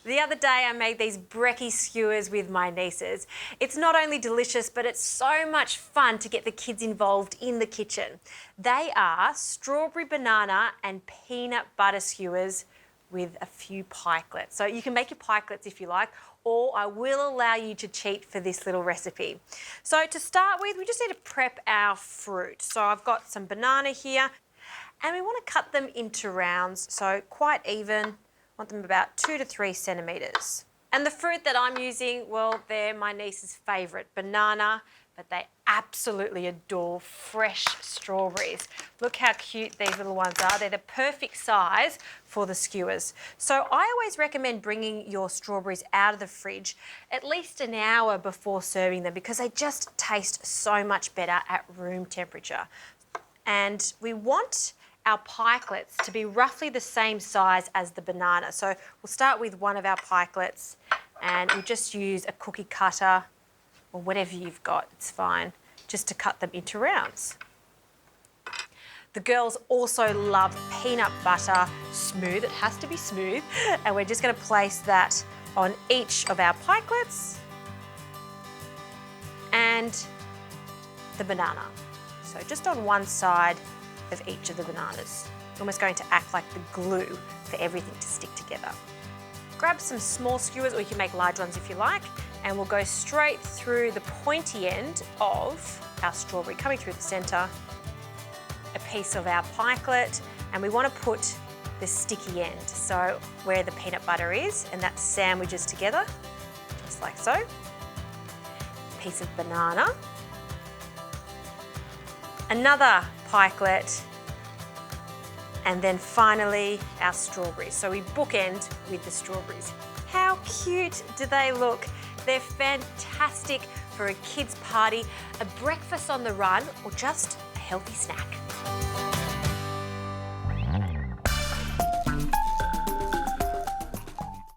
The other day I made these brekkie skewers with my nieces. It's not only delicious, but it's so much fun to get the kids involved in the kitchen. They are strawberry banana and peanut butter skewers with a few pikelets. So you can make your pikelets if you like, or I will allow you to cheat for this little recipe. So to start with, we just need to prep our fruit. So I've got some banana here, and we want to cut them into rounds, so quite even. I want them about 2 to 3 centimetres. And the fruit that I'm using, well, they're my niece's favourite, banana, but they absolutely adore fresh strawberries. Look how cute these little ones are. They're the perfect size for the skewers. So I always recommend bringing your strawberries out of the fridge at least an hour before serving them because they just taste so much better at room temperature. And we want our pikelets to be roughly the same size as the banana. So we'll start with one of our pikelets and we'll just use a cookie cutter or whatever you've got, it's fine, just to cut them into rounds. The girls also love peanut butter smooth. It has to be smooth. And we're just going to place that on each of our pikelets and the banana. So just on one side of each of the bananas. Almost going to act like the glue for everything to stick together. Grab some small skewers, or you can make large ones if you like, and we'll go straight through the pointy end of our strawberry, coming through the centre, a piece of our pikelet, and we want to put the sticky end, so where the peanut butter is, and that sandwiches together, just like so. A piece of banana, another pikelet, and then finally our strawberries. So we bookend with the strawberries. How cute do they look? They're fantastic for a kids' party, a breakfast on the run, or just a healthy snack.